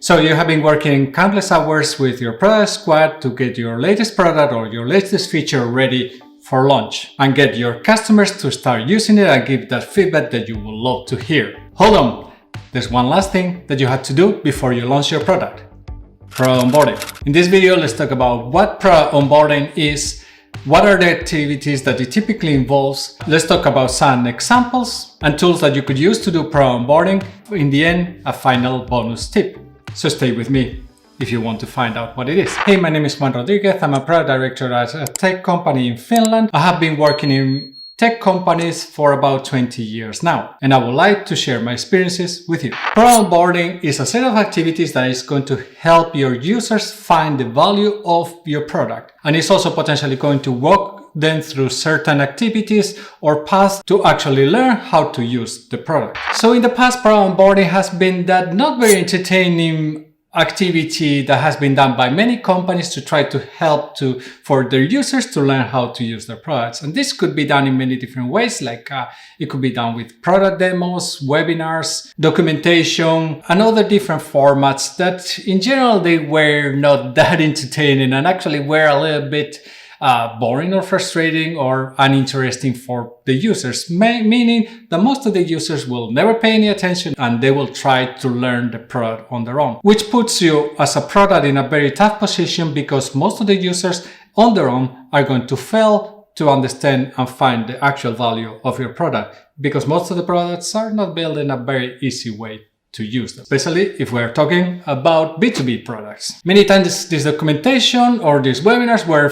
So you have been working countless hours with your product squad to get your latest product or your latest feature ready for launch and get your customers to start using it and give that feedback that you would love to hear. Hold on, there's one last thing that you have to do before you launch your product. Product onboarding. In this video, let's talk about what product onboarding is, what are the activities that it typically involves. Let's talk about some examples and tools that you could use to do product onboarding. In the end, a final bonus tip. So stay with me if you want to find out what it is. Hey, my name is Juan Rodriguez. I'm a product director at a tech company in Finland. I have been working in tech companies for about 20 years now, and I would like to share my experiences with you. Product onboarding is a set of activities that is going to help your users find the value of your product, and it's also potentially going to walk them through certain activities or paths to actually learn how to use the product. So in the past, product onboarding has been that not very entertaining activity that has been done by many companies to try to help for their users to learn how to use their products. And this could be done in many different ways, like it could be done with product demos, webinars, documentation, and other different formats that in general they were not that entertaining and actually were a little bit boring or frustrating or uninteresting for the users, meaning that most of the users will never pay any attention and they will try to learn the product on their own, which puts you as a product in a very tough position because most of the users on their own are going to fail to understand and find the actual value of your product because most of the products are not built in a very easy way to use them, especially if we're talking about B2B products. Many times this documentation or these webinars were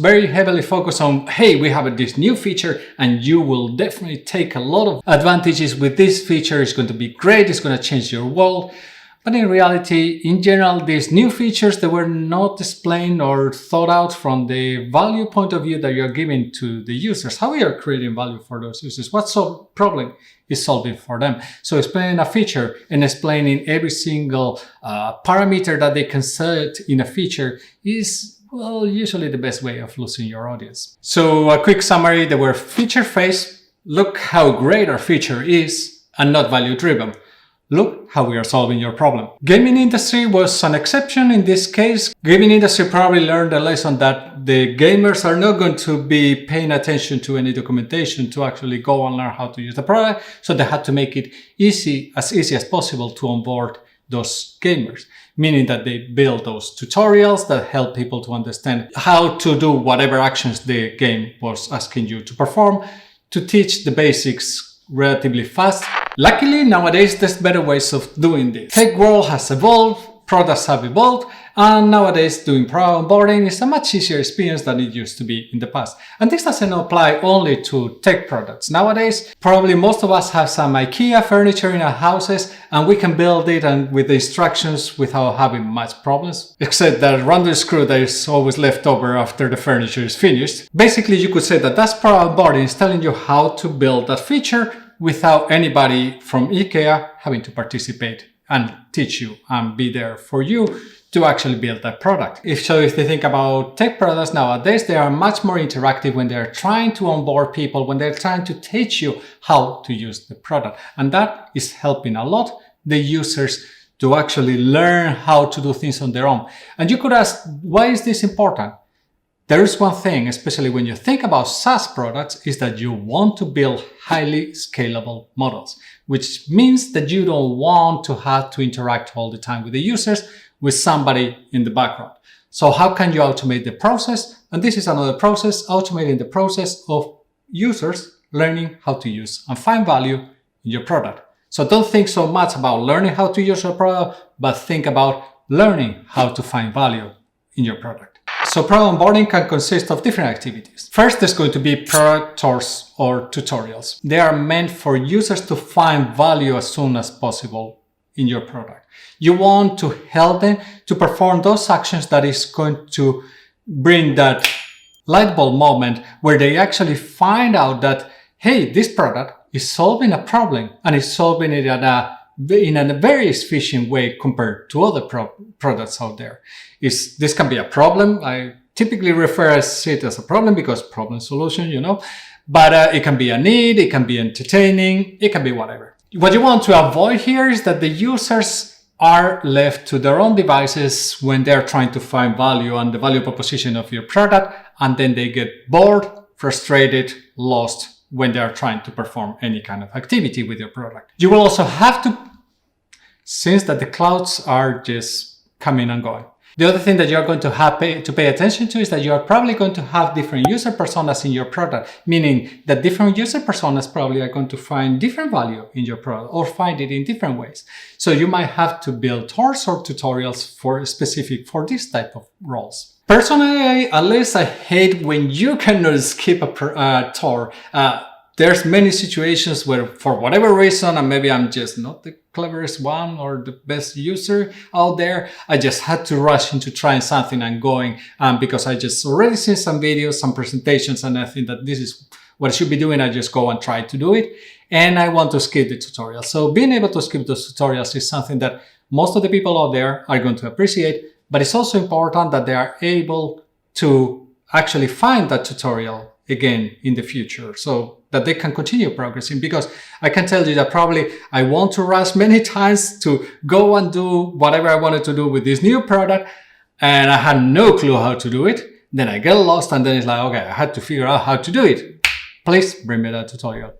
very heavily focused on, hey, we have this new feature and you will definitely take a lot of advantages with this feature. It's going to be great. It's going to change your world. But in reality, in general, these new features that were not explained or thought out from the value point of view that you're giving to the users, how we are creating value for those users, what problem is solving for them. So explaining a feature and explaining every single parameter that they can set in a feature is, well, usually the best way of losing your audience. So a quick summary, they were feature phase. Look how great our feature is and not value driven. Look how we are solving your problem. Gaming industry was an exception in this case. Gaming industry probably learned a lesson that the gamers are not going to be paying attention to any documentation to actually go and learn how to use the product. So they had to make it easy as possible to onboard those gamers, meaning that they build those tutorials that help people to understand how to do whatever actions the game was asking you to perform, to teach the basics relatively fast. Luckily, nowadays, there's better ways of doing this. Tech world has evolved, products have evolved, and nowadays doing product onboarding is a much easier experience than it used to be in the past. And this doesn't apply only to tech products. Nowadays, probably most of us have some IKEA furniture in our houses and we can build it and with the instructions without having much problems, except that random screw that is always left over after the furniture is finished. Basically, you could say that that's product onboarding, is telling you how to build that feature without anybody from IKEA having to participate and teach you and be there for you to actually build that product. If you think about tech products nowadays, they are much more interactive when they're trying to onboard people, when they're trying to teach you how to use the product. And that is helping a lot the users to actually learn how to do things on their own. And you could ask, why is this important? There is one thing, especially when you think about SaaS products, is that you want to build highly scalable models, which means that you don't want to have to interact all the time with the users, with somebody in the background. So how can you automate the process? And this is another process, automating the process of users learning how to use and find value in your product. So don't think so much about learning how to use your product, but think about learning how to find value in your product. So product onboarding can consist of different activities. First, there's going to be product tours or tutorials. They are meant for users to find value as soon as possible in your product. You want to help them to perform those actions that is going to bring that light bulb moment where they actually find out that, hey, this product is solving a problem and is solving it in a very efficient way compared to other products out there. This can be a problem. I typically refer to it as a problem because problem solution, but it can be a need, it can be entertaining, it can be whatever. What you want to avoid here is that the users are left to their own devices when they're trying to find value and the value proposition of your product, and then they get bored, frustrated, lost when they are trying to perform any kind of activity with your product. You will also have to, since that the clouds are just coming and going. The other thing that you're going to have to pay attention to is that you're probably going to have different user personas in your product, meaning that different user personas probably are going to find different value in your product or find it in different ways. So you might have to build tours or tutorials for specific for this type of roles. Personally, at least I hate when you cannot skip a tour. There's many situations where for whatever reason, and maybe I'm just not the cleverest one or the best user out there, I just had to rush into trying something and going because I just already seen some videos, some presentations, and I think that this is what I should be doing. I just go and try to do it, and I want to skip the tutorial. So being able to skip those tutorials is something that most of the people out there are going to appreciate, but it's also important that they are able to actually find that tutorial again in the future so that they can continue progressing, because I can tell you that probably I want to rush many times to go and do whatever I wanted to do with this new product, and I had no clue how to do it. Then I get lost, and then it's like, okay, I had to figure out how to do it. Please bring me that tutorial.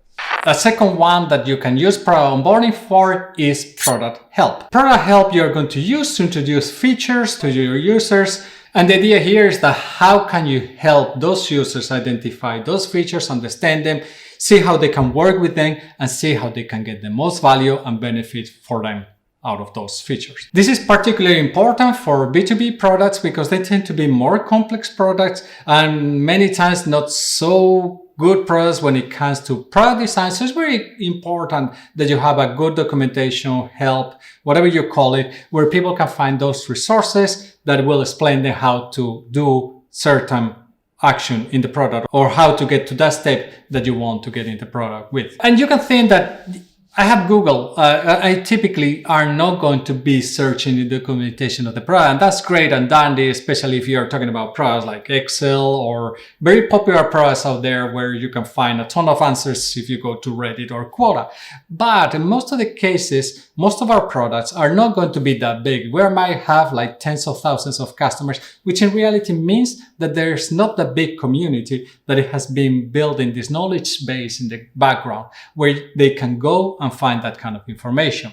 A second one that you can use product onboarding for is product help. Product help you're going to use to introduce features to your users. And the idea here is that how can you help those users identify those features, understand them, see how they can work with them, and see how they can get the most value and benefit for them out of those features. This is particularly important for B2B products because they tend to be more complex products and many times not so good products when it comes to product design. So it's very important that you have a good documentation, help, whatever you call it, where people can find those resources that will explain them how to do certain action in the product or how to get to that step that you want to get in the product with. And you can think that I have Google. I typically are not going to be searching the documentation of the product, and that's great and dandy, especially if you're talking about products like Excel or very popular products out there where you can find a ton of answers if you go to Reddit or Quora. But in most of the cases, most of our products are not going to be that big. We might have like tens of thousands of customers, which in reality means that there's not that big community that it has been building this knowledge base in the background where they can go and find that kind of information.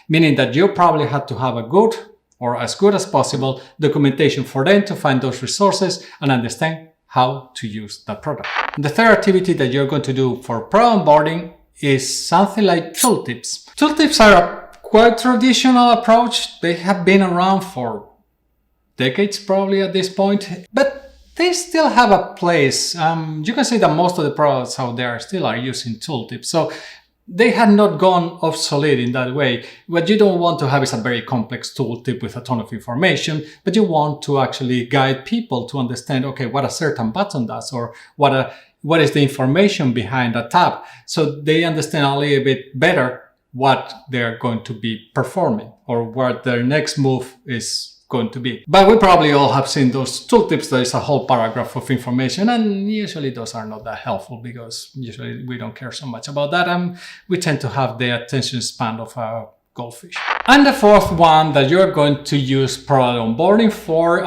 Meaning that you probably have to have a good or as good as possible documentation for them to find those resources and understand how to use that product. And the third activity that you're going to do for product onboarding is something like Tooltips. Tooltips are a quite traditional approach. They have been around for decades probably at this point, but they still have a place. You can say that most of the products out there still are using Tooltips. So they had not gone obsolete in that way. What you don't want to have is a very complex tooltip with a ton of information, but you want to actually guide people to understand, okay, what a certain button does or what is the information behind a tab, so they understand a little bit better what they're going to be performing or what their next move is going to be. But we probably all have seen those tooltips. There is a whole paragraph of information, and usually those are not that helpful because usually we don't care so much about that, and we tend to have the attention span of a goldfish. And the fourth one that you're going to use product onboarding for,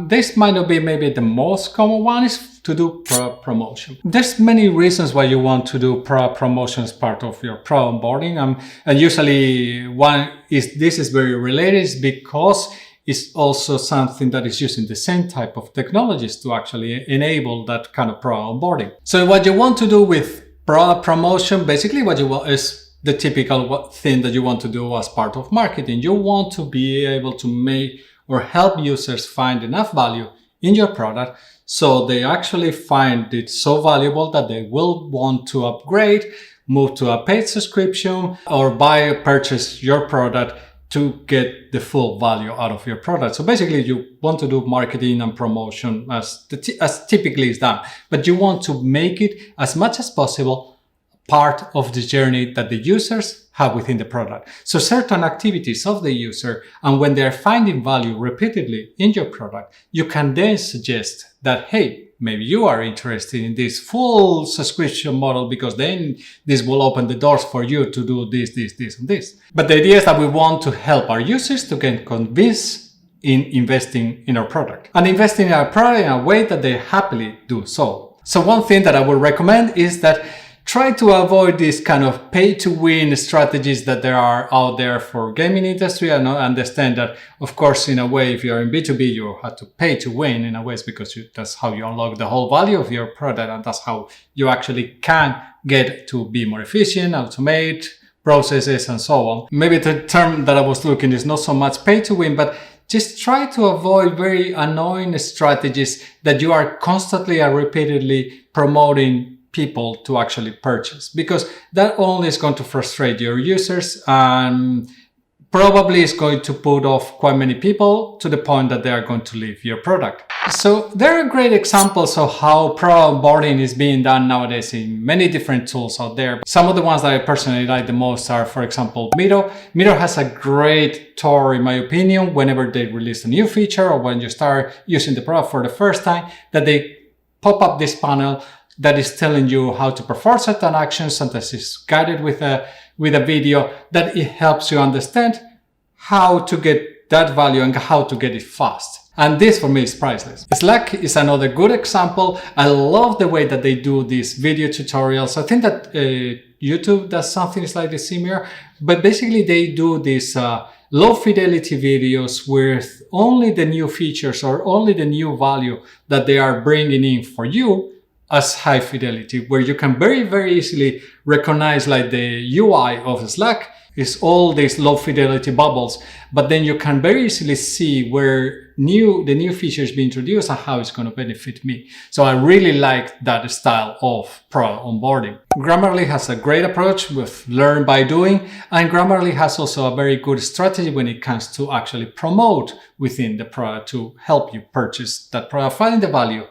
this might not be maybe the most common one, is to do product promotion. There's many reasons why you want to do product promotion as part of your product onboarding, and usually one is this is very related is because it's also something that is using the same type of technologies to actually enable that kind of product onboarding. So what you want to do with product promotion, basically what you want is the typical thing that you want to do as part of marketing. You want to be able to make or help users find enough value in your product so they actually find it so valuable that they will want to upgrade, move to a paid subscription, or buy or purchase your product to get the full value out of your product. So basically you want to do marketing and promotion as typically is done, but you want to make it as much as possible part of the journey that the users have within the product. So certain activities of the user, and when they're finding value repeatedly in your product, you can then suggest that, hey, maybe you are interested in this full subscription model, because then this will open the doors for you to do this, and this. But the idea is that we want to help our users to get convinced in investing in our product and investing in our product in a way that they happily do so. So one thing that I would recommend is that try to avoid these kind of pay-to-win strategies that there are out there for gaming industry. And I understand that, of course, in a way, if you're in B2B, you have to pay to win in a way, because that's how you unlock the whole value of your product. And that's how you actually can get to be more efficient, automate processes, and so on. Maybe the term that I was looking is not so much pay-to-win, but just try to avoid very annoying strategies that you are constantly and repeatedly promoting people to actually purchase, because that only is going to frustrate your users and probably is going to put off quite many people to the point that they are going to leave your product. So there are great examples of how pro onboarding is being done nowadays in many different tools out there. Some of the ones that I personally like the most are, for example, Miro. Miro has a great tour, in my opinion, whenever they release a new feature or when you start using the product for the first time, that they pop up this panel that is telling you how to perform certain actions, and this is guided with a video that it helps you understand how to get that value and how to get it fast. And this for me is priceless. Slack is another good example. I love the way that they do these video tutorials. I think that YouTube does something slightly similar, but basically they do these low fidelity videos with only the new features or only the new value that they are bringing in for you as high fidelity, where you can very, very easily recognize, like, the UI of Slack is all these low fidelity bubbles, but then you can very easily see where the new features be introduced and how it's going to benefit me. So I really like that style of pro onboarding. Grammarly has a great approach with learn by doing, and Grammarly has also a very good strategy when it comes to actually promote within the product to help you purchase that product, finding the value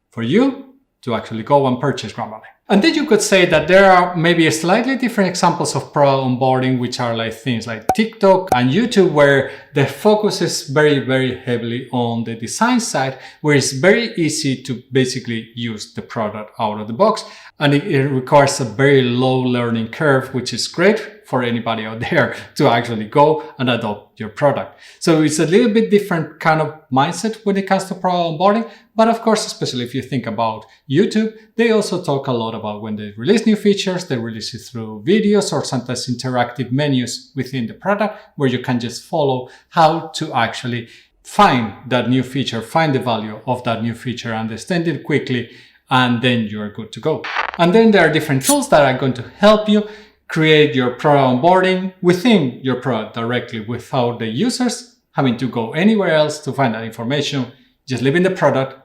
for you to actually go and purchase Grammarly. And then you could say that there are maybe slightly different examples of pro onboarding, which are like things like TikTok and YouTube, where the focus is very, very heavily on the design side, where it's very easy to basically use the product out of the box. And it requires a very low learning curve, which is great for anybody out there to actually go and adopt your product. So it's a little bit different kind of mindset when it comes to pro onboarding. But of course, especially if you think about YouTube, they also talk a lot about when they release new features, they release it through videos or sometimes interactive menus within the product, where you can just follow how to actually find that new feature, find the value of that new feature, understand it quickly, and then you're good to go. And then there are different tools that are going to help you create your pro onboarding within your product directly, without the users having to go anywhere else to find that information. Just live in the product,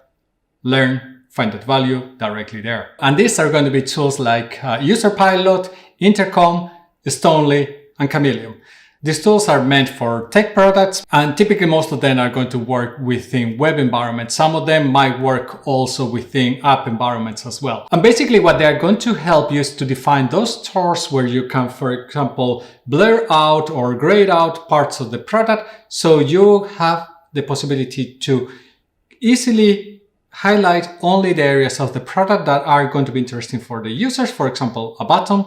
learn, find that value directly there. And these are going to be tools like UserPilot, Intercom, Stonely, and Chameleon. These tools are meant for tech products, and typically most of them are going to work within web environments. Some of them might work also within app environments as well. And basically what they are going to help you is to define those stores where you can, for example, blur out or grayed out parts of the product, so you have the possibility to easily highlight only the areas of the product that are going to be interesting for the users, for example, a button,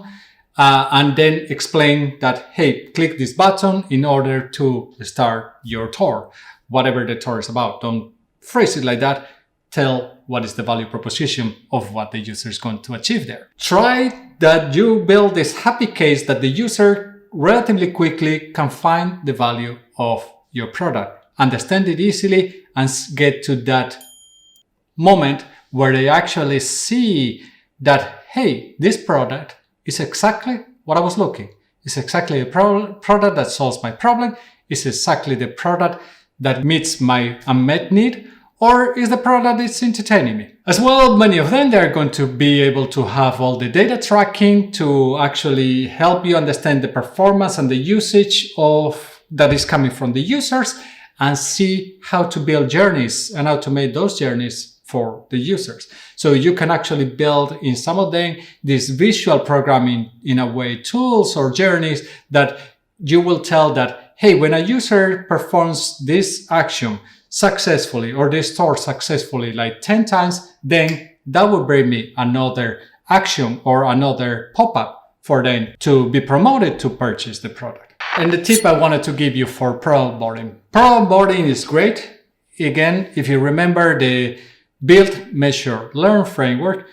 and then explain that, hey, click this button in order to start your tour, whatever the tour is about. Don't phrase it like that. Tell what is the value proposition of what the user is going to achieve there. Try that you build this happy case that the user relatively quickly can find the value of your product, understand it easily, and get to that moment where they actually see that, hey, this product is exactly what I was looking. It's exactly a product that solves my problem. It's exactly the product that meets my unmet need, or is the product that's entertaining me. As well, many of them, they're going to be able to have all the data tracking to actually help you understand the performance and the usage of that is coming from the users, and see how to build journeys and how to make those journeys for the users. So you can actually build in some of them these visual programming, in a way, tools or journeys that you will tell that, hey, when a user performs this action, successfully or the store successfully like 10 times, then that will bring me another action or another pop-up for them to be promoted to purchase the product. And the tip I wanted to give you for pro onboarding. Pro onboarding is great. Again, if you remember the build, measure, learn framework,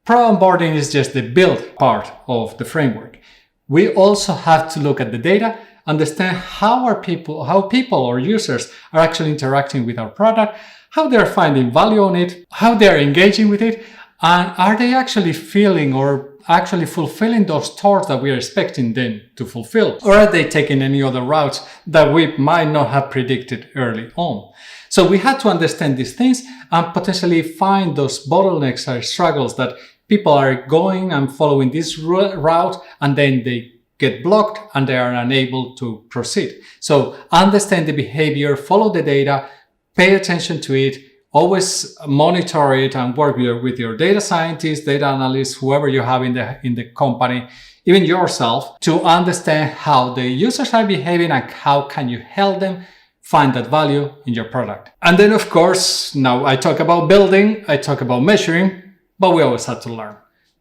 pro onboarding is just the build part of the framework. We also have to look at the data, understand how people or users are actually interacting with our product, how they're finding value on it, how they're engaging with it, and are they actually feeling or actually fulfilling those tasks that we are expecting them to fulfill? Or are they taking any other routes that we might not have predicted early on? So we had to understand these things and potentially find those bottlenecks or struggles that people are going and following this route and then they get blocked and they are unable to proceed. So understand the behavior, follow the data, pay attention to it, always monitor it and work with your data scientists, data analysts, whoever you have in the company, even yourself, to understand how the users are behaving and how can you help them find that value in your product. And then of course, now I talk about building, I talk about measuring, but we always have to learn.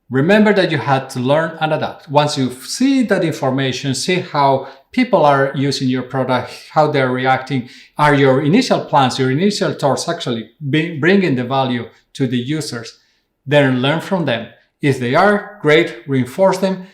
Remember that you had to learn and adapt. Once you see that information, see how people are using your product, how they're reacting, are your initial plans, your initial thoughts actually bringing the value to the users, then learn from them. If they are, great, reinforce them.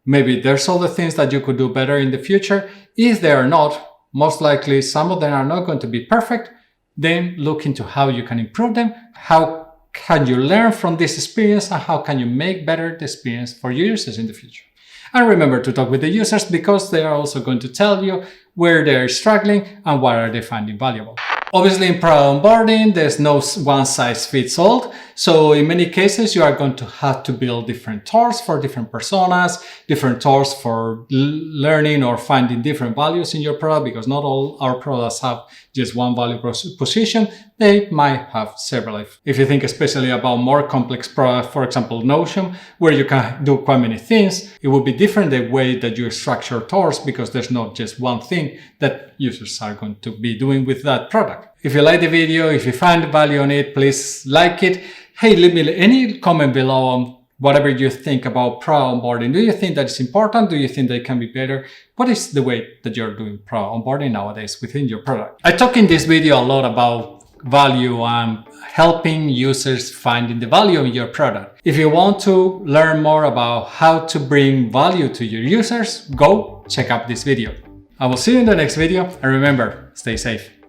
Maybe there's other things that you could do better in the future. If they are not, most likely some of them are not going to be perfect, then look into how you can improve them, how can you learn from this experience, and how can you make better the experience for your users in the future. And remember to talk with the users because they are also going to tell you where they're struggling and what are they finding valuable. Obviously in pro onboarding, there's no one size fits all. So in many cases, you are going to have to build different tools for different personas, different tools for learning or finding different values in your product, because not all our products have just one value proposition. They might have several. If you think especially about more complex products, for example, Notion, where you can do quite many things, it will be different the way that you structure tools because there's not just one thing that users are going to be doing with that product. If you like the video, if you find value on it, please like it. Hey, leave me any comment below on whatever you think about pro onboarding. Do you think that it's important? Do you think that it can be better? What is the way that you're doing pro onboarding nowadays within your product? I talk in this video a lot about value and helping users finding the value in your product. If you want to learn more about how to bring value to your users, go check out this video. I will see you in the next video, and remember, stay safe.